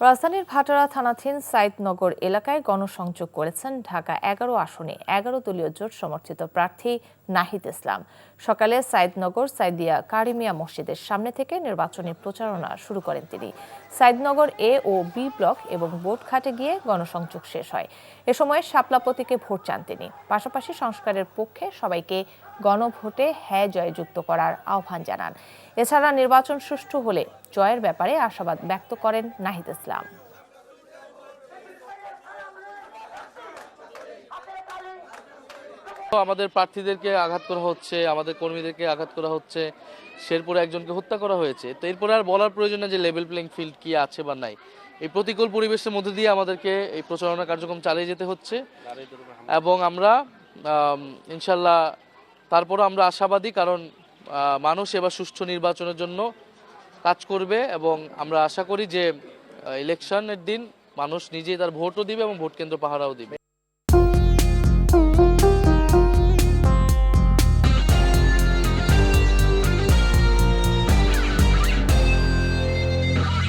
রাজধানীর ভাটারা থানাধীন সাইদনগর এলাকায় গণসংযোগ করেছেন ঢাকা ১১ আসনে ১১ দলীয় জোট সমর্থিত প্রার্থী নাহিদ ইসলাম। সকালে সাইদনগর সাইদিয়া কারিমিয়া মসজিদের সামনে থেকে নির্বাচনী প্রচারণা শুরু করেন তিনি। সাইদনগর এ ও বি ব্লক এবং বোটঘাটে গিয়ে গণসংযোগ শেষ হয়। এ সময় শাপলা প্রতীকে ভোট চান তিনি। পাশাপাশি সংস্কারের পক্ষে সবাইকে গণভোটে হ্যাঁ জয় যুক্ত করার আহ্বান জানান। এছাড়া নির্বাচন সুষ্ঠু হলে জয়ের ব্যাপারে আশাবাদ ব্যক্ত করেন নাহিদ ইসলাম। আমাদের প্রার্থীদেরকে আঘাত করা হচ্ছে, আমাদের কর্মীদেরকে আঘাত করা হচ্ছে, শেরপুরে একজনকে হত্যা করা হয়েছে। তো এরপরে আর বলার প্রয়োজন নেই যে লেভেল প্লেইং ফিল্ড কি আছে বা নাই। এই প্রতিকূল পরিবেশের মধ্যে দিয়ে আমাদেরকে এই প্রচারণা কার্যক্রম চালিয়ে যেতে হচ্ছে এবং আমরা ইনশাল্লাহ তারপরও আমরা আশাবাদী, কারণ মানুষ এবার সুষ্ঠু নির্বাচনের জন্য কাজ করবে এবং আমরা আশা করি যে ইলেকশনের দিন মানুষ নিজেই তার ভোটও দিবে এবং ভোট কেন্দ্র পাহারাও দিবে।